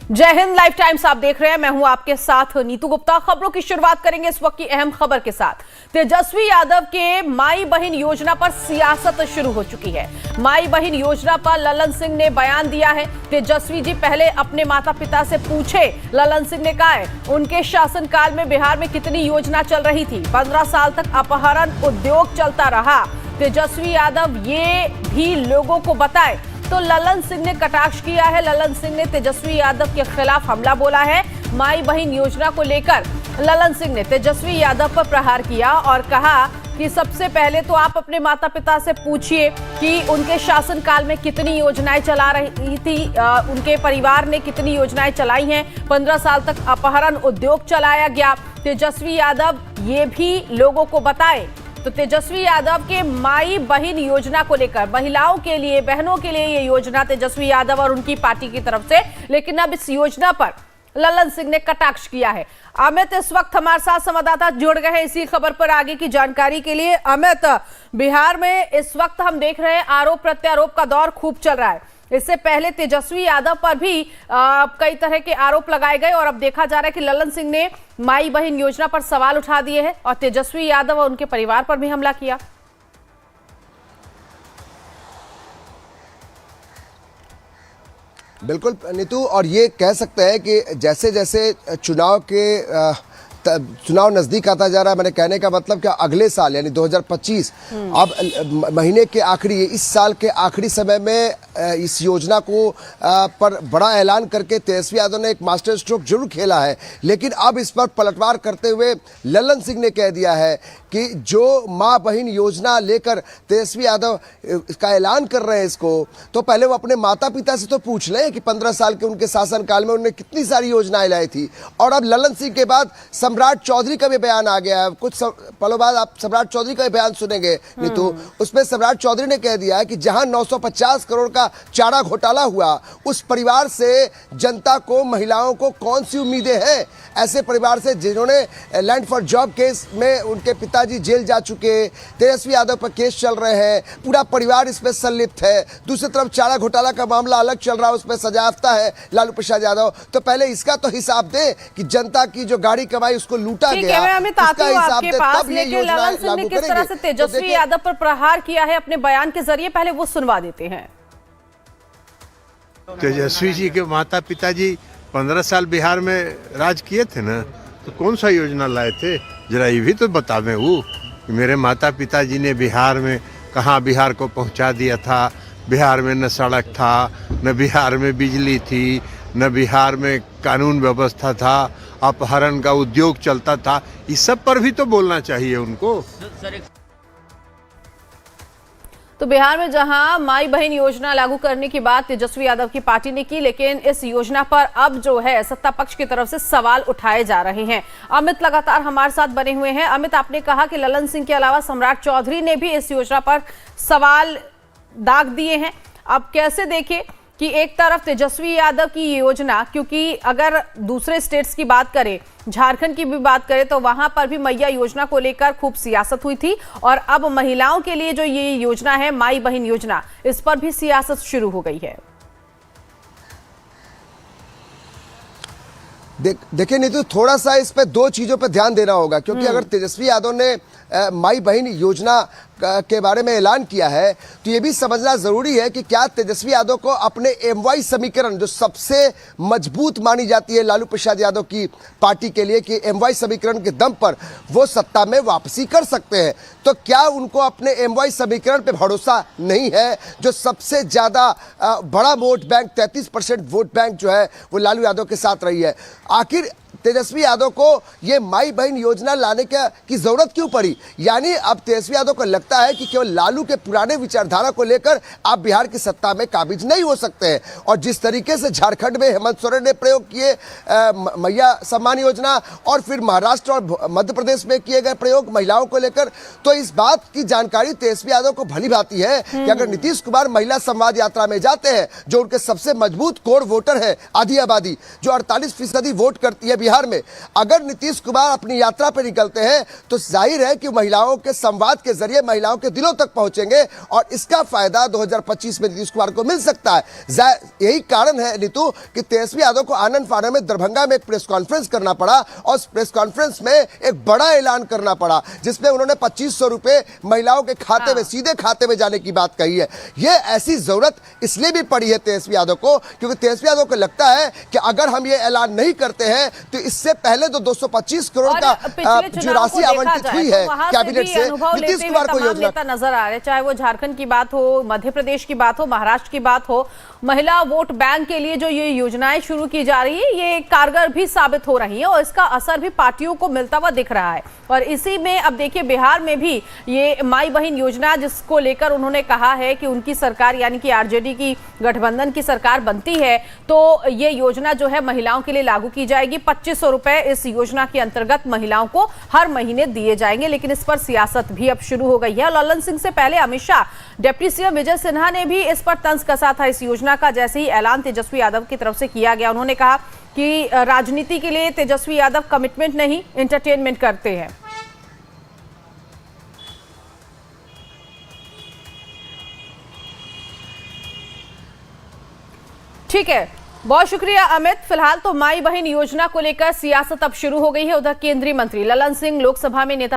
जय Hind, live times आप देख रहे हैं। मैं हूं आपके साथ नीतू गुप्ता। खबरों की शुरुआत करेंगे इस वक्त की अहम खबर के साथ। तेजस्वी यादव के माई बहन योजना पर सियासत शुरू हो चुकी है। माई बहन योजना पर ललन सिंह ने बयान दिया है। तेजस्वी जी पहले अपने माता पिता से पूछे, ललन सिंह ने कहा है उनके शासनकाल में बिहार में कितनी योजना चल रही थी। 15 साल तक अपहरण उद्योग चलता रहा। तेजस्वी यादव ये भी लोगों को बताए, तो ललन सिंह ने कटाक्ष किया है। ललन सिंह ने तेजस्वी यादव के खिलाफ हमला बोला है। माई बहन योजना को लेकर ललन सिंह ने तेजस्वी यादव पर प्रहार किया और कहा कि सबसे पहले तो आप अपने माता पिता से पूछिए कि उनके शासनकाल में कितनी योजनाएं चला रही थी, उनके परिवार ने कितनी योजनाएं चलाई हैं। 15 साल तक अपहरण उद्योग चलाया गया। तेजस्वी यादव ये भी लोगों को बताए। तो तेजस्वी यादव के माई बहन योजना को लेकर महिलाओं के लिए, बहनों के लिए ये योजना तेजस्वी यादव और उनकी पार्टी की तरफ से, लेकिन अब इस योजना पर ललन सिंह ने कटाक्ष किया है। अमित इस वक्त हमारे साथ संवाददाता जुड़ गए हैं इसी खबर पर आगे की जानकारी के लिए। अमित, बिहार में इस वक्त हम देख रहे हैं आरोप प्रत्यारोप का दौर खूब चल रहा है। इससे पहले तेजस्वी यादव पर भी कई तरह के आरोप लगाए गए और अब देखा जा रहा है कि ललन सिंह ने माई बहन योजना पर सवाल उठा दिए हैं और तेजस्वी यादव और उनके परिवार पर भी हमला किया। बिल्कुल नीतू, और ये कह सकते हैं कि जैसे जैसे चुनाव नजदीक आता जा रहा है, मैंने कहने का मतलब कि अगले साल यानी 2025 अब महीने के आखिरी, इस साल के आखिरी समय में इस योजना को पर बड़ा ऐलान करके तेजस्वी यादव ने एक मास्टर स्ट्रोक जरूर खेला है। लेकिन अब इस पर पलटवार करते हुए ललन सिंह ने कह दिया है कि जो माँ बहन योजना लेकर तेजस्वी यादव का ऐलान कर रहे हैं इसको, तो पहले वो अपने माता पिता से तो पूछ लें कि 15 साल के उनके शासनकाल में उन्होंने कितनी सारी योजनाएं लाई थी। और अब ललन सिंह के बाद सम्राट चौधरी का भी बयान आ गया है। कुछ पलों बाद आप सम्राट चौधरी का भी बयान सुनेंगे नीतू। उसमें सम्राट चौधरी ने कह दिया है कि जहां 950 करोड़ का चारा घोटाला हुआ, उस परिवार से जनता को, महिलाओं को कौन सी उम्मीदें हैं? ऐसे परिवार से जिन्होंने लैंड फॉर जॉब केस में उनके पिताजी जेल जा चुके, तेजस्वी यादव पर केस चल रहे हैं, पूरा परिवार इसमें संलिप्त है। दूसरी तरफ चारा घोटाला का मामला अलग चल रहा है, उसमें सजायाफ्ता है लालू प्रसाद यादव। तो पहले इसका तो हिसाब दे कि जनता की जो गाड़ी कमाई उसको लूटा गया, उसका हिसाब दे, तब ये ललन सिंह ने किस तरह से तेजस्वी यादव पर प्रहार किया है अपने बयान के जरिए, पहले वो सुनवा देते हैं। तेजस्वी जी के माता पिताजी 15 साल बिहार में राज किए थे ना, तो कौन सा योजना लाए थे? जरा ये भी तो बतावें वो कि मेरे माता पिताजी ने बिहार में कहाँ बिहार को पहुँचा दिया था। बिहार में न सड़क था, न बिहार में बिजली थी, न बिहार में कानून व्यवस्था था, अपहरण का उद्योग चलता था। इस सब पर भी तो बोलना चाहिए उनको। तो बिहार में जहां माई बहन योजना लागू करने की बात तेजस्वी यादव की पार्टी ने की, लेकिन इस योजना पर अब जो है सत्ता पक्ष की तरफ से सवाल उठाए जा रहे हैं। अमित लगातार हमारे साथ बने हुए हैं। अमित, आपने कहा कि ललन सिंह के अलावा सम्राट चौधरी ने भी इस योजना पर सवाल दाग दिए हैं। अब कैसे देखें कि एक तरफ तेजस्वी यादव की योजना, क्योंकि अगर दूसरे स्टेट्स की बात करें, झारखंड की भी बात करें, तो वहां पर भी मैया योजना को लेकर खूब सियासत हुई थी और अब महिलाओं के लिए जो ये योजना है माई बहन योजना, इस पर भी सियासत शुरू हो गई है। देखिए नीतू, थोड़ा सा इस पे दो चीजों पे ध्यान देना होगा, क्योंकि अगर तेजस्वी यादव ने माई बहन योजना के बारे में ऐलान किया है, तो ये भी समझना जरूरी है कि क्या तेजस्वी यादव को अपने एमवाई समीकरण, जो सबसे मजबूत मानी जाती है लालू प्रसाद यादव की पार्टी के लिए, कि एमवाई समीकरण के दम पर वो सत्ता में वापसी कर सकते हैं। तो क्या उनको अपने एमवाई समीकरण पे भरोसा नहीं है? जो सबसे ज्यादा बड़ा वोट बैंक, 33% वोट बैंक जो है वो लालू यादव के साथ रही है। आखिर तेजस्वी यादव को ये माई बहन योजना लाने की जरूरत क्यों पड़ी? यानी अब तेजस्वी यादव को लगता है कि केवल लालू के पुराने विचारधारा को लेकर आप बिहार की सत्ता में काबिज नहीं हो सकते हैं। और जिस तरीके से झारखंड में हेमंत सोरेन ने प्रयोग किए मैया सम्मान योजना, और फिर महाराष्ट्र और मध्य प्रदेश में किए गए प्रयोग महिलाओं को लेकर, तो इस बात की जानकारी तेजस्वी यादव को भली भांति है कि अगर नीतीश कुमार महिला संवाद यात्रा में जाते हैं, जो उनके सबसे मजबूत कोर वोटर है, आधी आबादी जो 48% वोट करती है बिहार बिहार में अगर नीतीश कुमार अपनी यात्रा पर निकलते हैं तो जाहिर है कि महिलाओं के संवाद के जरिए महिलाओं के दिलों तक पहुंचेंगे और इसका फायदा 2025 में नीतीश कुमार को मिल सकता है। यही कारण है नीतू कि तेजस्वी यादव को आनंद फानन में दरभंगा में एक प्रेस कॉन्फ्रेंस करना पड़ा और उस प्रेस कॉन्फ्रेंस में एक बड़ा ऐलान करना पड़ा जिसमें उन्होंने 2500 रुपए महिलाओं के खाते में सीधे खाते में जाने की बात कही है। यह ऐसी जरूरत इसलिए भी पड़ी है तेजस्वी यादव को क्योंकि तेजस्वी यादव को लगता है कि अगर हम ये ऐलान नहीं करते हैं तो इससे पहले तो 225 करोड़ का जो राशि आवंटित हुई है कैबिनेट से नीतीश कुमार को योजना नजर आ रहे, चाहे वो झारखंड की बात हो, मध्य प्रदेश की बात हो, महाराष्ट्र की बात हो, महिला वोट बैंक के लिए जो ये योजनाएं शुरू की जा रही है ये कारगर भी साबित हो रही है और इसका असर भी पार्टियों को मिलता हुआ दिख रहा है। और इसी में अब देखिए बिहार में भी ये माई बहन योजना जिसको लेकर उन्होंने कहा है कि उनकी सरकार यानी कि आरजेडी की गठबंधन की सरकार बनती है तो ये योजना जो है महिलाओं के लिए लागू की जाएगी। 2500 रुपए इस योजना के अंतर्गत महिलाओं को हर महीने दिए जाएंगे। लेकिन इस पर सियासत भी अब शुरू हो गई है। ललन सिंह से पहले अमित शाह, डिप्टी सीएम विजय सिन्हा ने भी इस पर तंज कसा था इस योजना का। जैसे ही ऐलान तेजस्वी यादव की तरफ से किया गया उन्होंने कहा कि राजनीति के लिए तेजस्वी यादव कमिटमेंट नहीं एंटरटेनमेंट करते हैं। ठीक है, बहुत शुक्रिया अमित। फिलहाल तो माई बहन योजना को लेकर सियासत अब शुरू हो गई है। उधर केंद्रीय मंत्री ललन सिंह लोकसभा में नेता